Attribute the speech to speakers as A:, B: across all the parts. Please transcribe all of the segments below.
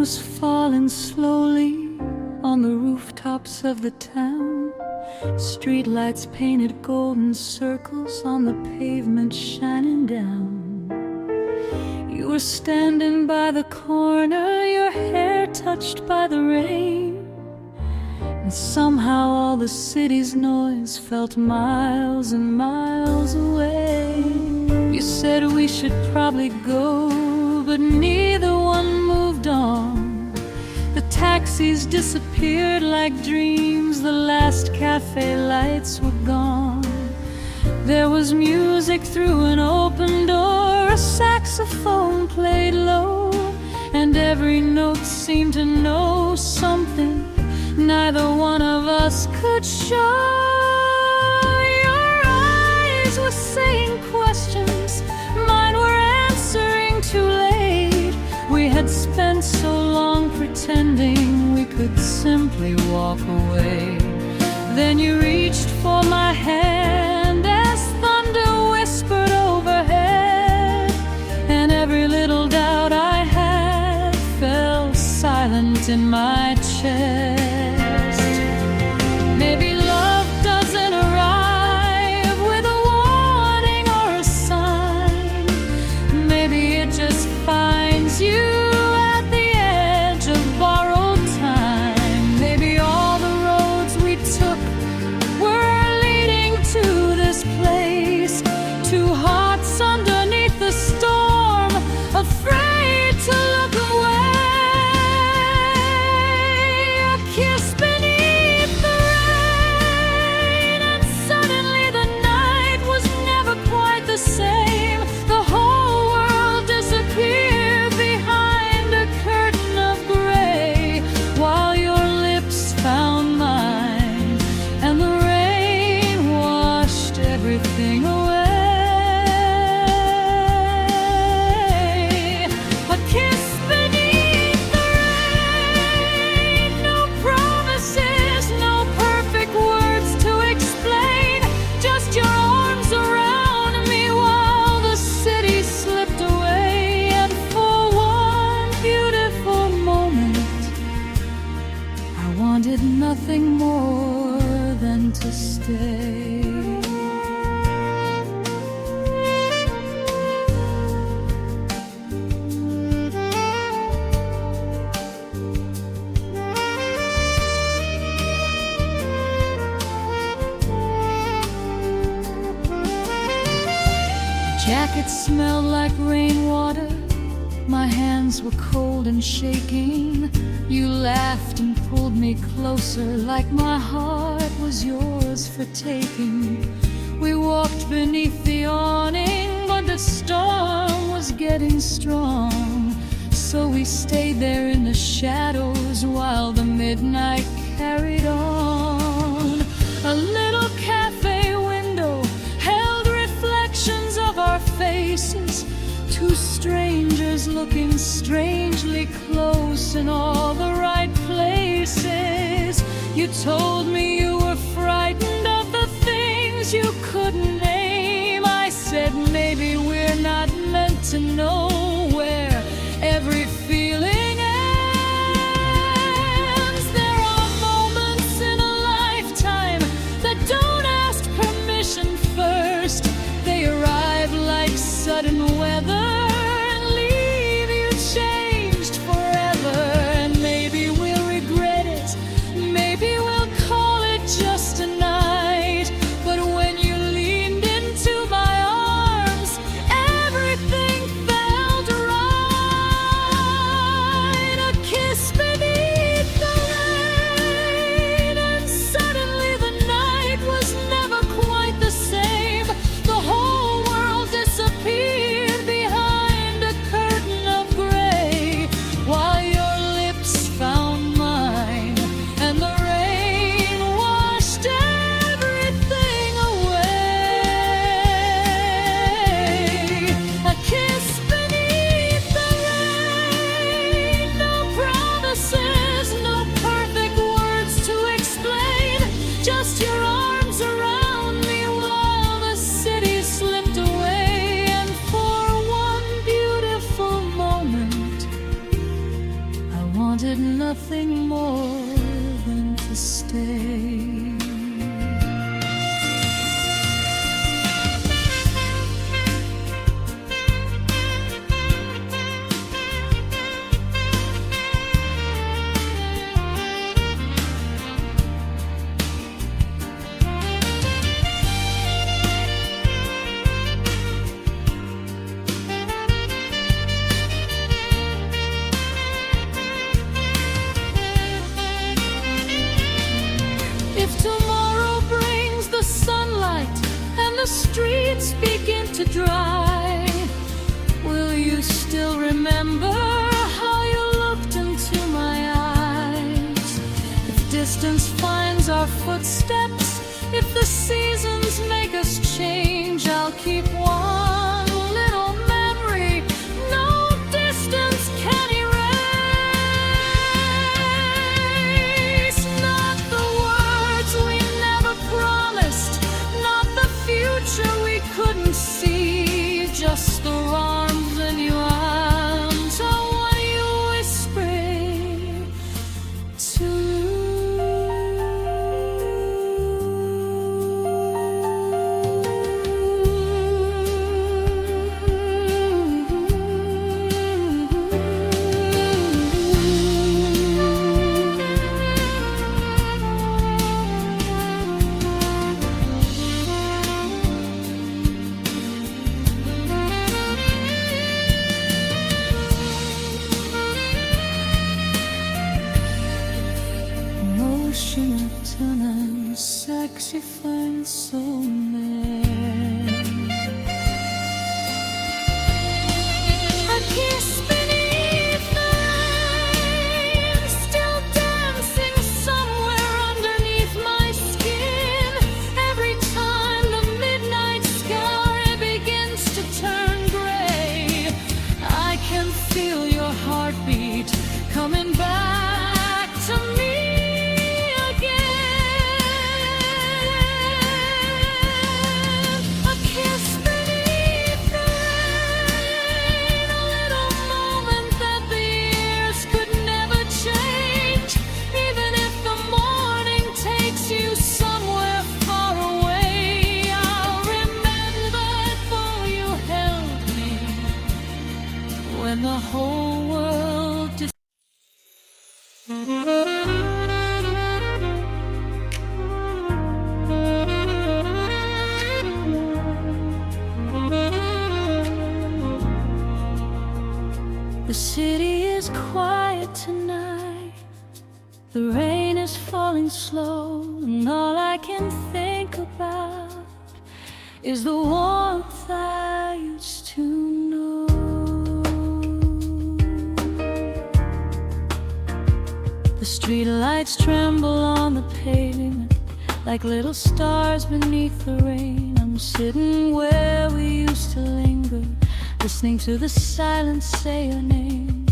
A: was falling slowly on the rooftops of the town. Streetlights painted golden circles on the pavement shining down. You were standing by the corner, your hair touched by the rain, and somehow all the city's noise felt miles and miles away. You said we should probably go, but neither one moved on. The taxis disappeared like dreams, the last cafe lights were gone. There was music through an open door, a saxophone played low, and every note seemed to know something neither one of us could show. Your eyes were saying questions, mine were answering too late. We had spent so long pretending we could simply walk away. Then you reached for my hand as thunder whispered overhead, and every little doubt I had fell silent in my chest. Maybe love doesn't arrive with a warning or a sign. Maybe it just finds you at the edge of borrowed time. Maybe all the roads we took were leading to this place. Two hearts underneath the storm, afraid to look away. A kiss beneath the rain, and suddenly the night was never quite the same. The whole world disappeared behind a curtain of gray, while your lips found mine, and the rain washed everything away. A kiss beneath the rain, no promises, no perfect words to explain, just your arms around me while the city slipped away. And for one beautiful moment, I wanted nothing more than to stay. Jacket smelled like rainwater, my hands were cold and shaking. You laughed and pulled me closer like my heart was yours for taking. We walked beneath the awning, but the storm was getting strong. So we stayed there in the shadows while the midnight carried on. A little cafe window held reflections of our faces, two strangers looking strangely close in all the right places. You told me you were frightened of the things you couldn't name. I said maybe we're not meant to know where every feeling ends. There are moments in a lifetime that don't ask permission first. They arrive like sudden weather and leave you changed forever. And maybe we'll regret it, maybe we'll call it just a night. But when you leaned into my arms, everything fell wanted nothing more than to stay. If tomorrow brings the sunlight and the streets begin to dry, will you still remember how you looked into my eyes? If distance finds our footsteps, if the seasons make us change, I'll keep one little memory no distance can erase. Not the words we never promised, not the future we couldn't see, just the arms in your arms are what you whispering to emotional tonight, sexy fine soulmate. A kiss beneath the rain, still dancing somewhere underneath my skin. Every time the midnight sky begins to turn gray, I can feel your heartbeat coming back to me. When the whole world The city is quiet tonight. The rain is falling slow, and all I can think about is the warmth I used to know. The street lights tremble on the pavement like little stars beneath the rain. I'm sitting where we used to linger, listening to the silence say your name.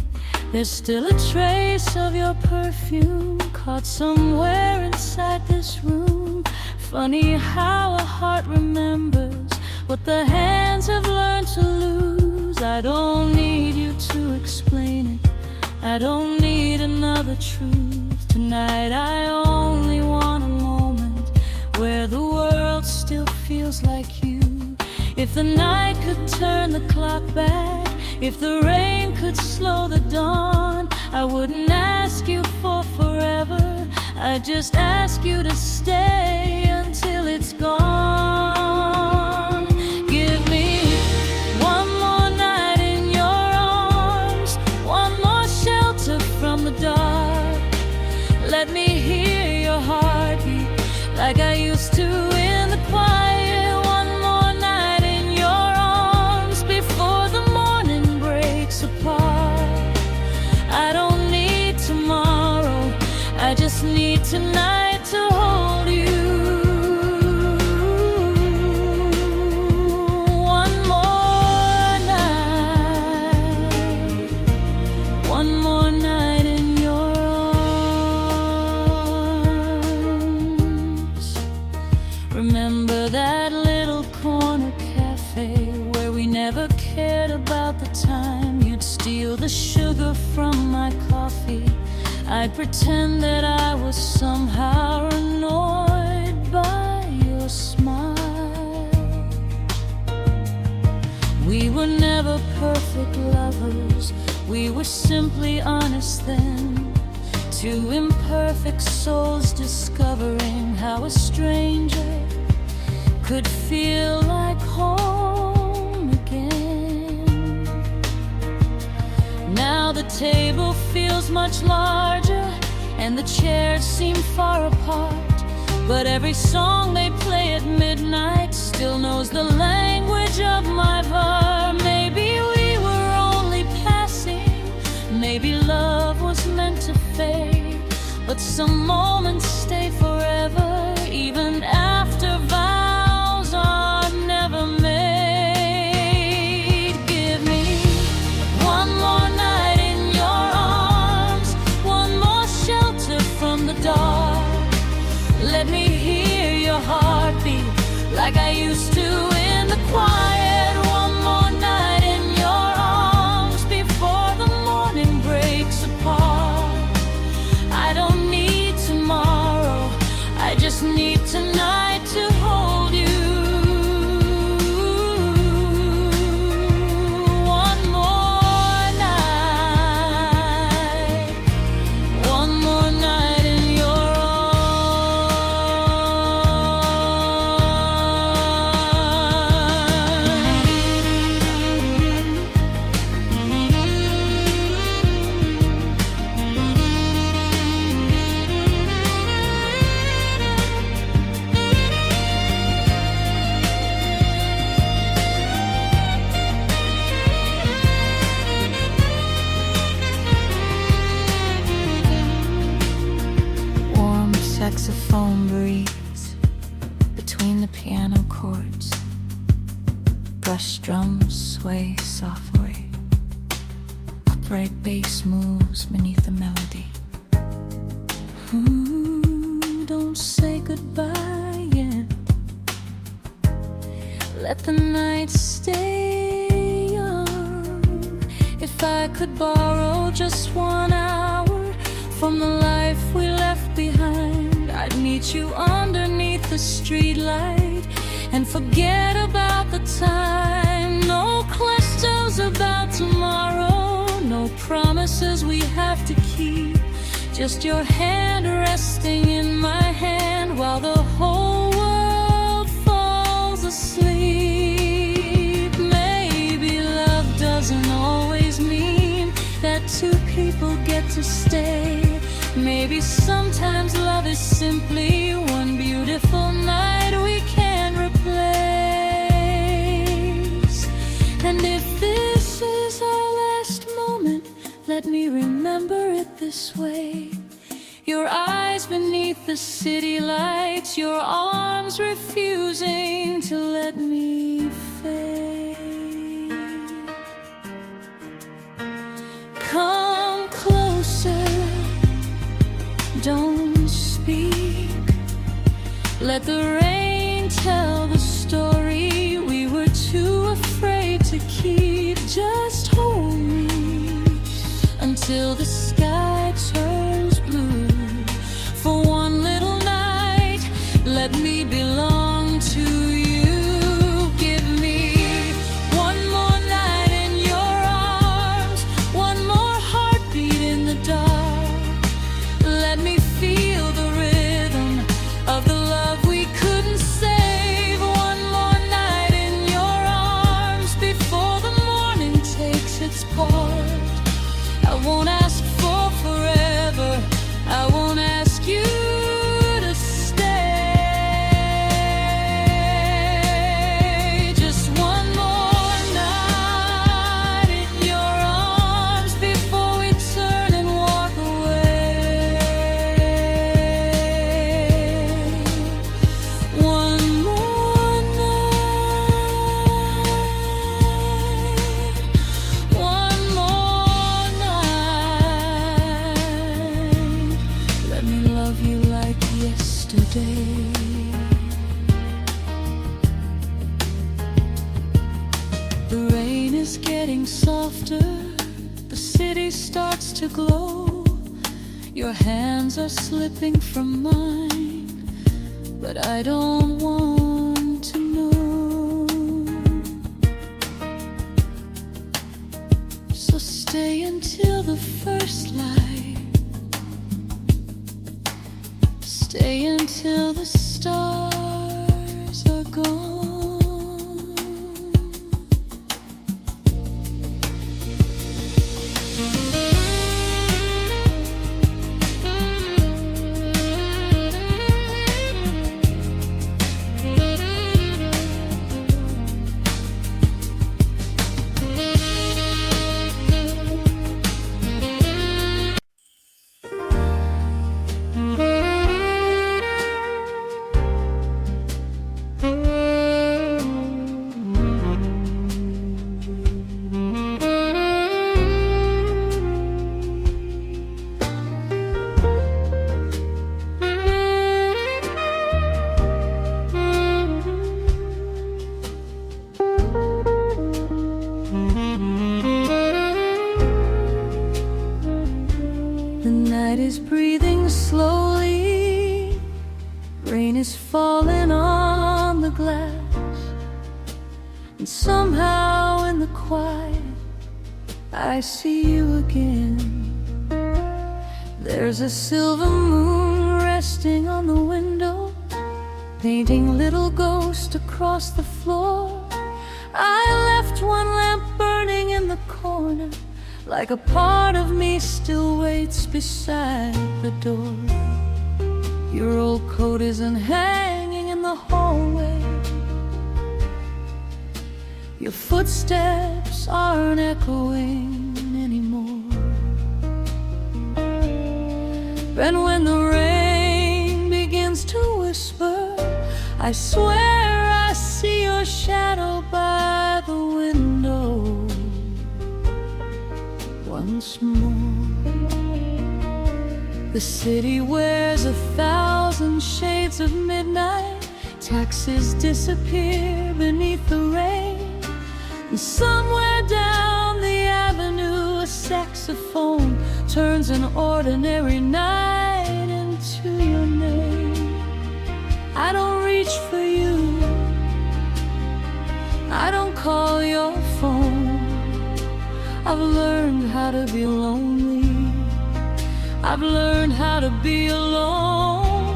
A: There's still a trace of your perfume caught somewhere inside this room. Funny how a heart remembers what the hands have learned to lose. I don't need you to explain it, I don't need another truth. Tonight I only want a moment where the world still feels like you. If the night could turn the clock back, if the rain could slow the dawn, I wouldn't ask you for forever, I'd just ask you to stay until it's gone. Give me one more night in your arms, one more shelter from the dark. Let me hear your heartbeat like I used to in the quiet. One more night in your arms before the morning breaks apart. I don't need tomorrow, I just need tonight to hold you. One more night, one more night in your arms. Remember that little corner cafe where we never cared about the time. You'd steal the sugar from my coffee I'd pretend that I was somehow annoyed by your smile. We were never perfect lovers, we were simply honest then. Two imperfect souls discovering how a stranger could feel like home again. Now the table feels much larger and the chairs seem far apart, but every song they play at midnight still knows the language of my heart. Maybe we were only passing, maybe love was meant to fade, but some moments stay forever, even after vows are never made. Give me one more night in your arms, one more shelter from the dark. Let me hear your heartbeat like I used to in the quiet. One more night in your arms before the morning breaks apart. I don't need tomorrow, I just need tonight to hold you. One more night, one more night in your saxophone breeze between the piano chords. Brush drums sway softly. Upright bass moves beneath the melody. Don't say goodbye yet. Let the night stay young. If I could borrow just 1 hour from the life we left behind, I'd meet you underneath the streetlight and forget about the time. No questions about tomorrow, no promises we have to keep. Just your hand resting in my hand while the whole world falls asleep. Maybe love doesn't always mean that two people get to stay. Maybe sometimes love is simply one beautiful night we can't replace. And if this is our last moment, let me remember it this way. Your eyes beneath the city lights, your arms refusing to let me fade. Come closer, don't speak. Let the rain tell the story we were too afraid to keep. Just hold me until the sky turns blue. For one little night, let me belong to you. Give me one more night in your arms, one more heartbeat in the dark. Let me feel the rhythm of the love we couldn't save. One more night in your arms before the morning takes its part. I won't ask for forever, I won't ask you to stay. Just one more night in your arms before we turn and walk away. One more night, one more night. Let me love you like yesterday. The rain is getting softer, the city starts to glow. Your hands are slipping from mine, but I don't want to know. So stay until the first light. Stay until the stars are gone. Is breathing slowly. Rain is falling on the glass, and somehow in the quiet I see you again. There's a silver moon resting on the window, painting little ghosts across the floor. I left one lamp burning in the corner, like a part of me still waits beside the door. Your old coat isn't hanging in the hallway. Your footsteps aren't echoing anymore. And when the rain begins to whisper, I swear I see your shadow by the window once more. The city wears 1,000 shades of midnight. Taxis disappear beneath the rain, and somewhere down the avenue a saxophone turns an ordinary night into your name. I don't reach for you, I don't call your phone. I've learned how to be lonely, I've learned how to be alone.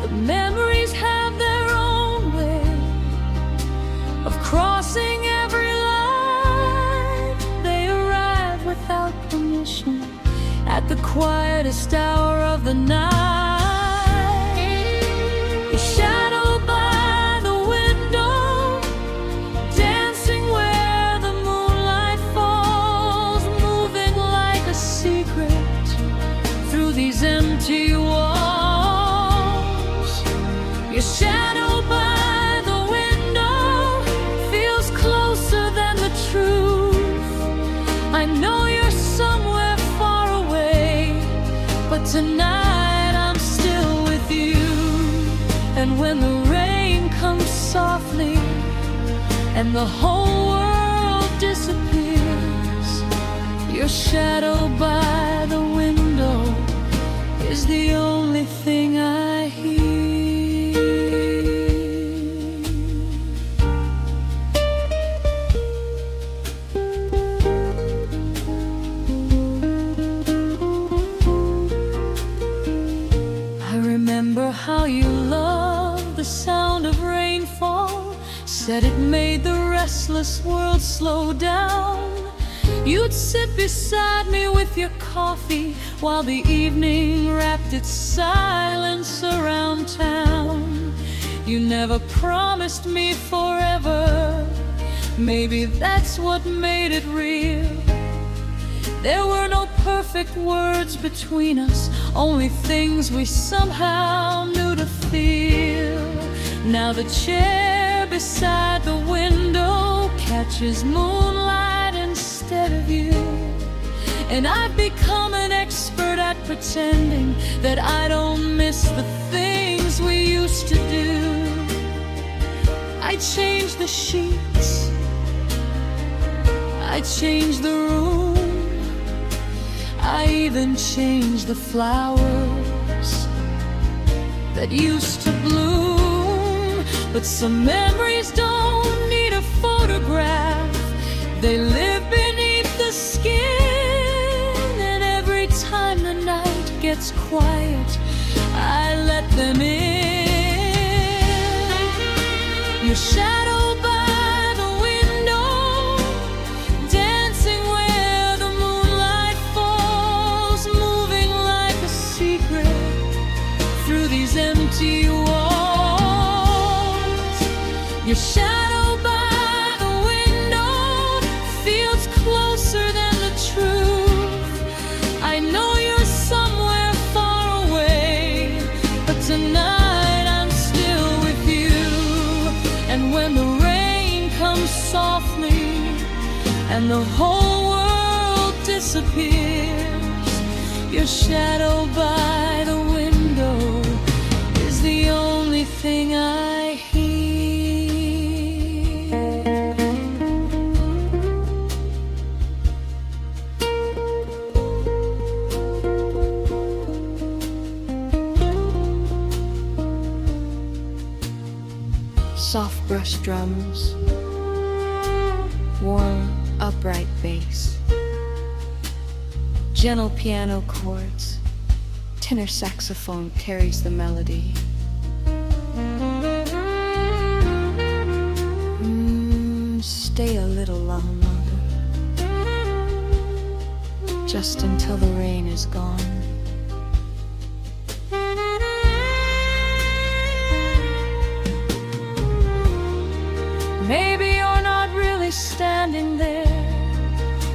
A: The memories have their own way of crossing every line. They arrive without permission at the quietest hour of the night. Your shadow by the window, dancing where the moonlight falls, moving like a secret through these empty walls. Your shadow by the window feels closer than the truth. I know you're somewhere far away, but tonight I'm still with you. And when the rain comes softly and the whole world disappears, your shadow by the window is the only thing I hear. I remember how you loved the sound of rainfall, said it made the restless world slow down. You'd sit beside me with your coffee while the evening wrapped its silence around town. You never promised me forever, maybe that's what made it real. There were no perfect words between us, only things we somehow knew to feel. Now the chair beside the window catches moonlight instead of you, and I've become an expert at pretending that I don't miss the things we used to do. I change the sheets, I change the room, I even changed the flowers that used to bloom. But some memories don't need a photograph. They live beneath the skin, and every time the night gets quiet, I let them in. Your shadow by the window, dancing where the moonlight falls, moving like a secret through these empty walls. Your shadow by the window feels closer than the truth. I know you're somewhere far away, but tonight I'm still with you. And when the rain comes softly and the whole world disappears, your shadow by the window is the only thing I hear.
B: Soft brush drums, warm, upright bass, gentle piano chords, tenor saxophone carries the melody. Stay a little longer, just until the rain is gone.
A: Maybe you're not really standing there.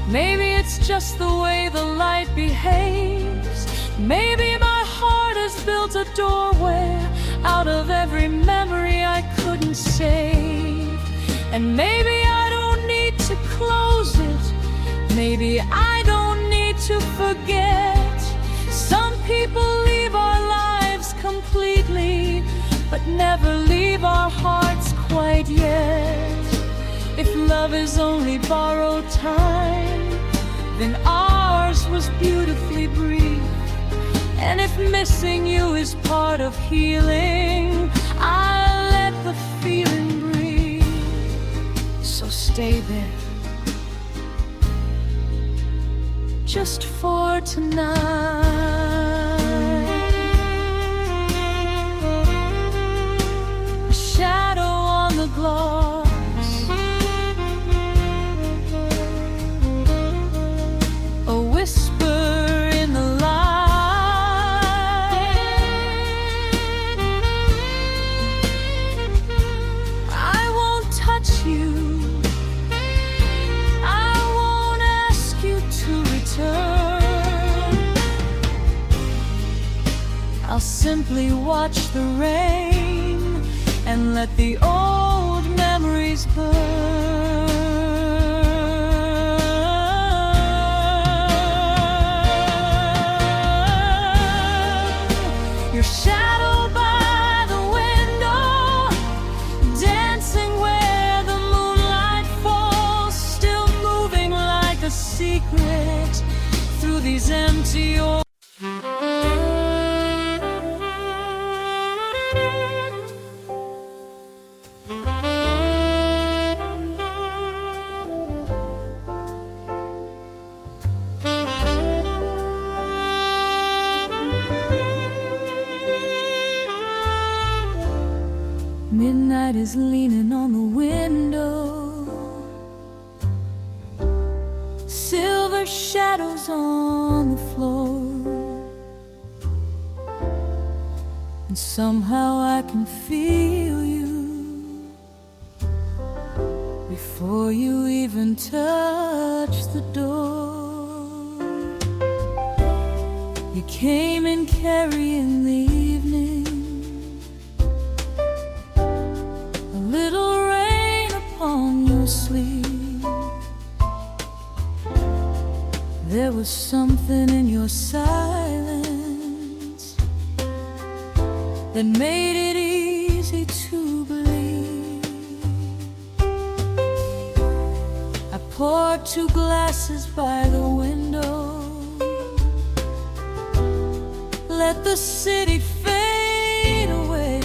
A: Maybe it's just the way the light behaves. Maybe my heart has built a doorway out of every memory I couldn't save. And maybe I don't need to close it. Maybe I don't need to forget. Some people leave our lives completely, but never leave our hearts quite yet. If love is only borrowed time, then ours was beautifully brief. And if missing you is part of healing, I'll let the feeling breathe. So stay there, just for tonight. A shadow on the gloss, a whisper in the light. I won't touch you, I won't ask you to return. I'll simply watch the rain and let the old memories burn. Your shadow by the window, dancing where the moonlight falls, still moving like a secret through these empty walls. Midnight is leaning on the window, silver shadows on the floor, and somehow I can feel you before you even touch the door. You came in carrying the evening, little rain upon your sleeve. There was something in your silence that made it easy to believe. I poured 2 glasses by the window let the city fade away,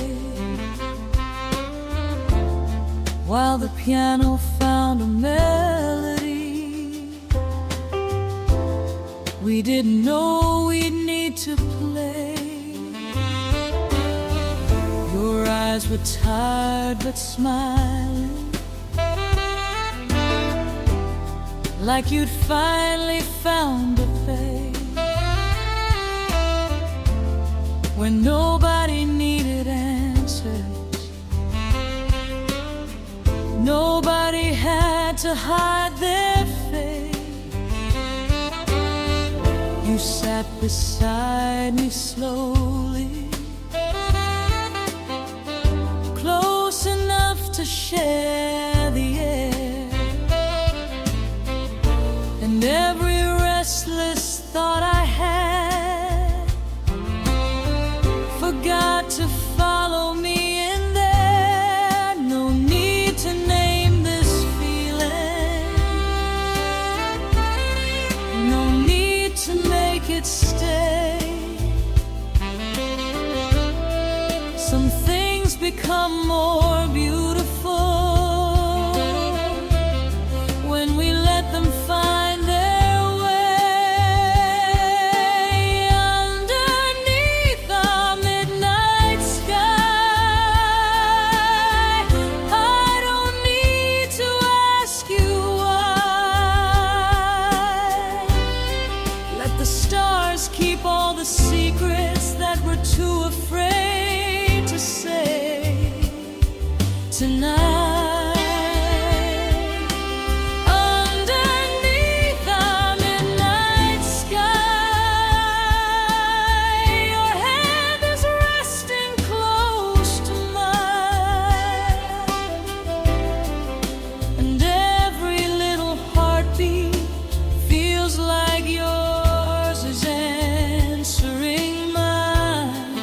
A: while the piano found a melody we didn't know we'd need to play. Your eyes were tired but smiling, like you'd finally found a place when nobody needed answers. Nobody had to hide their face. You sat beside me slowly, close enough to share the air, and every restless thought I had forgot to follow me in there. No need to name this feeling, no need to make it stay. Some things become more beautiful when we let them find their way. Underneath the midnight sky, I don't need to ask you why. Let the stars keep all the secrets that we're too afraid to say tonight. Underneath the midnight sky, your hand is resting close to mine, and every little heartbeat feels like yours is answering mine.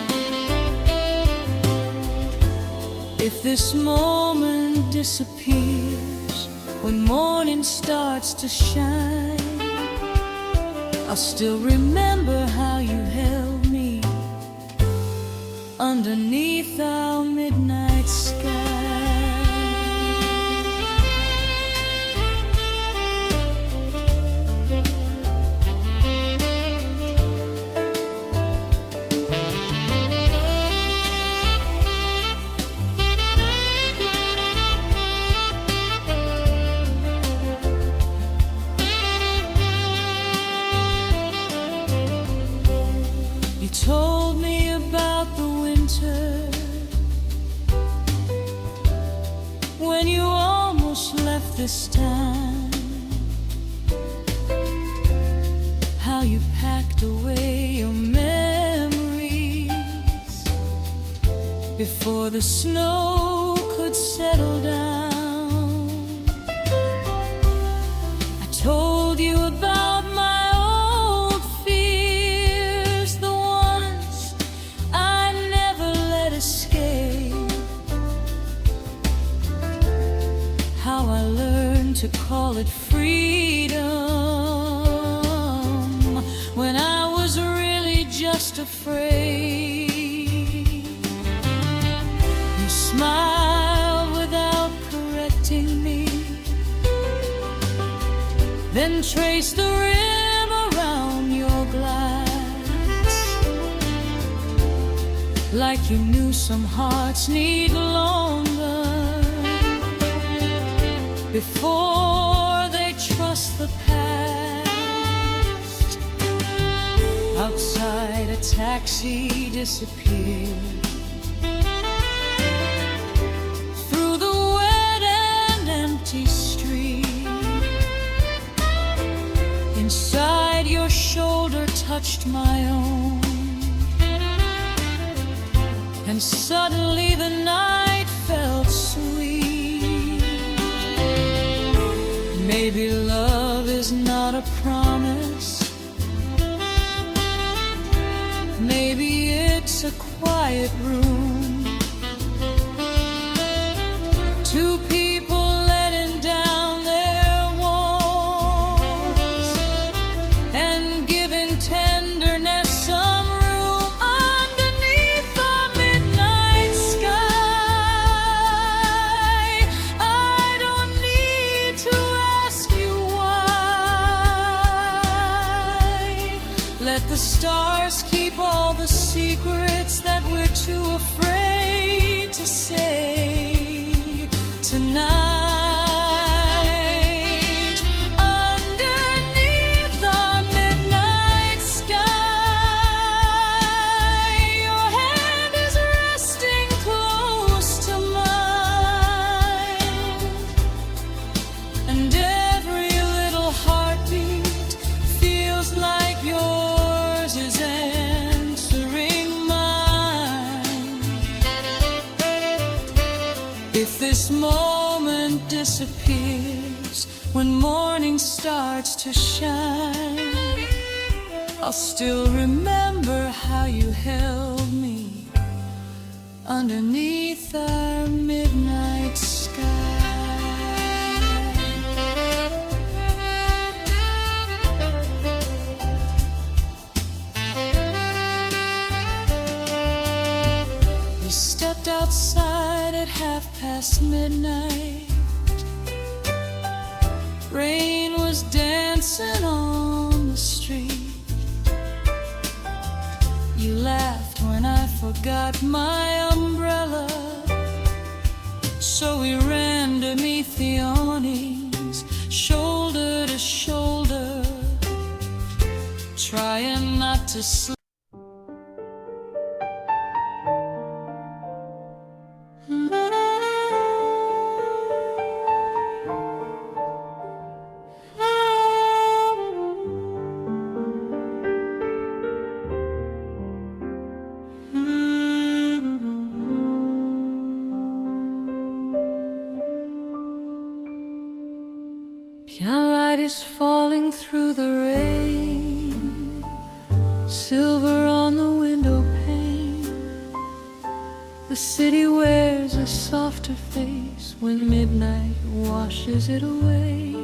A: If this moment disappears when morning starts to shine, I'll still remember how you held me underneath our midnight sky. You told me about the winter when you almost left this time, how you packed away your memories before the snow could settle down. I told you about my old fears, the ones I never let escape, how I learned to call it freedom when I was really just afraid. You smiled without correcting me, then traced the rim around your glass, like you knew some hearts need longer before they trust the past. Outside, a taxi disappeared through the wet and empty street. Inside, your shoulder touched my own, and suddenly the night felt sweet. Maybe love is not a promise, maybe it's a quiet room, two people letting down their walls and giving tenderness some room. stars keep all the secrets that we're too afraid to say tonight. Underneath the midnight sky, your hand is resting close to mine, and every little heartbeat feels like yours is answering mine. If this moment disappears when morning starts to shine, I'll still remember how you held me underneath our midnight sky. We stepped outside at midnight. Rain was dancing on the street. You laughed when I forgot my umbrella, so we ran to meet the awnings, shoulder to shoulder, trying not to sleep. Moonlight is falling through the rain, silver on the window pane. The city wears a softer face when midnight washes it away.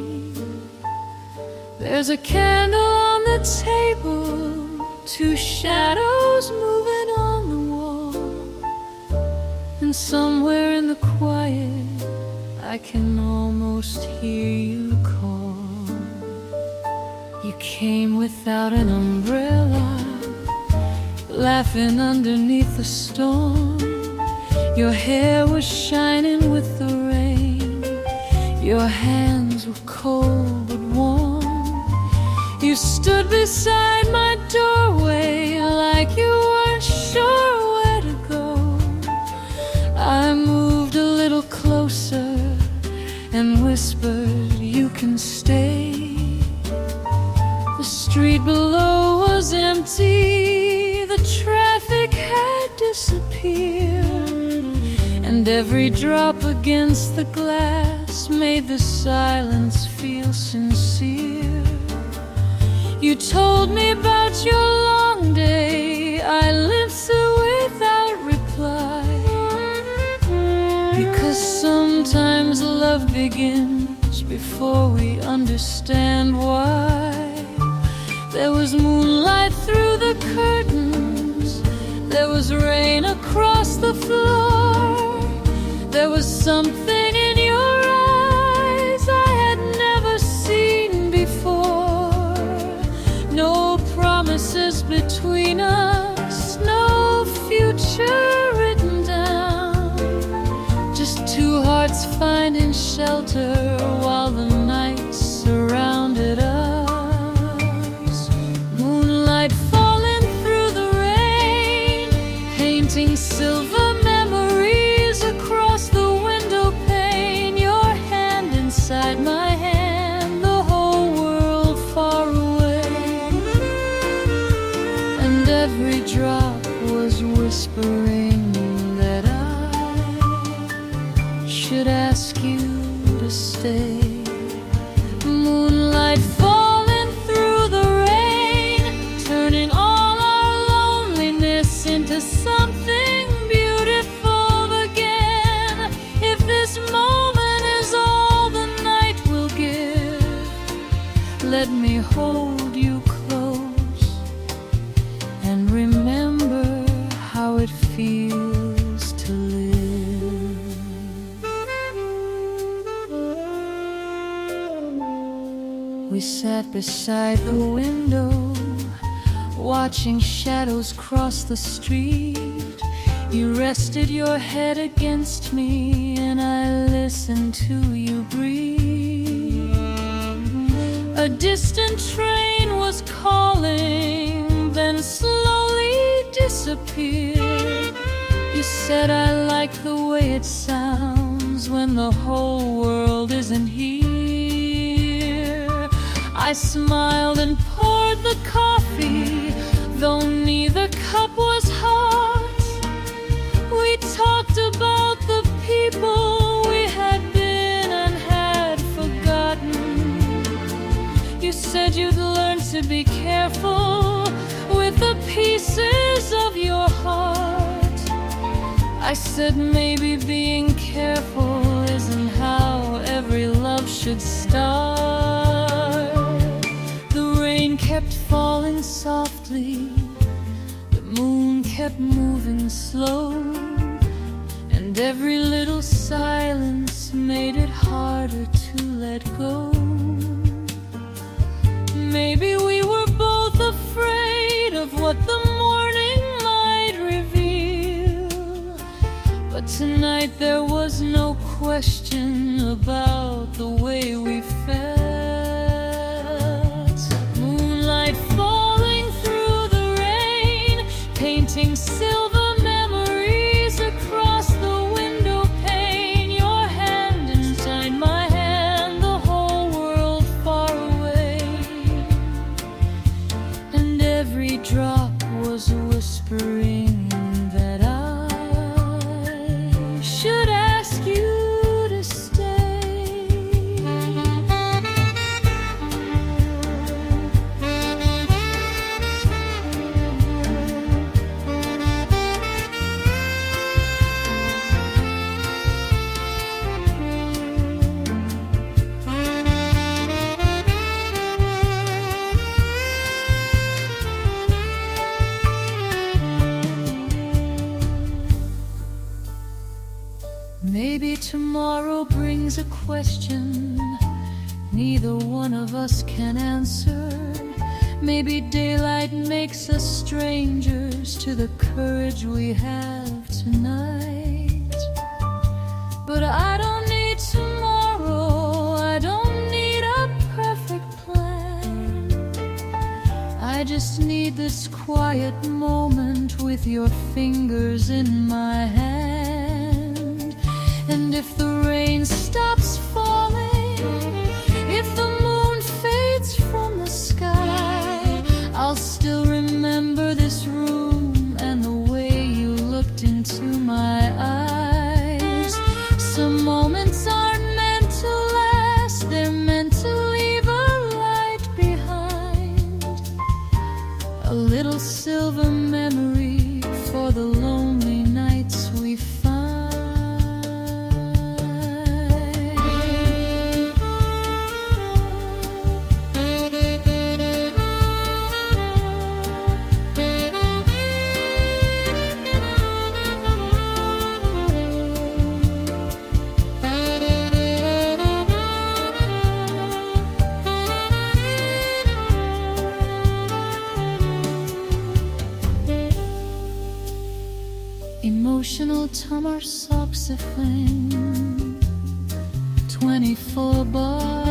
A: There's a candle on the table, two shadows moving on the wall, and somewhere in the quiet I can almost hear you call. You came without an umbrella, laughing underneath the storm. Your hair was shining with the rain, your hands were cold but warm. You stood beside my doorway like you weren't sure where to go. I moved a little closer and whispered, you can stay. The street below was empty, the traffic had disappeared, and every drop against the glass made the silence feel sincere. You told me about your long day, I listened without reply, because sometimes love begins before we understand why. There was moonlight through the curtains, there was rain across the floor, there was something in your eyes I had never seen before. No promises between us, no future written down, just two hearts finding shelter while the night surrounded us. Moonlight falling through the rain, painting silver memories across the window pane. Your hand inside my hand, the whole world far away, and every drop was whispering that I should ask you to stay. Moonlight falling through the rain, turning all our loneliness into something beautiful again. If this moment is all the night will give, let me hold you close and remember how it feels to live. We sat beside the window, watching shadows cross the street. You rested your head against me, and I listened to you breathe. A distant train was calling, then slowly disappeared. You said, I like the way it sounds when the whole world isn't here. I smiled and poured the coffee, though neither cup was hot. We talked about the people we had been and had forgotten. You said you'd learn to be careful with the pieces of your heart. I said maybe being careful isn't how every love should start. The rain kept falling softly, the moon kept moving slow, and every little silence made it harder to let go. Maybe we were both afraid of what the morning might reveal, but tonight there was no question about the way we felt. Moonlight falling through the rain, painting silver memories across the window pane. Your hand inside my hand, the whole world far away, and every drop was whispering that I should ask you to stay. Maybe tomorrow brings a question neither one of us can answer. Maybe daylight makes us strangers to the courage we have tonight. But I don't need tomorrow, I don't need a perfect plan. I just need this quiet moment with your fingers in my hand. And if the rain stops falling, if the moon fades from the sky, I'll still remember this room and the way you looked into my eyes. Some moments aren't meant to last, they're meant to leave a light behind. A little silver memory for the lonely nights we find. Emotional Tamar Saxophone 24 bars.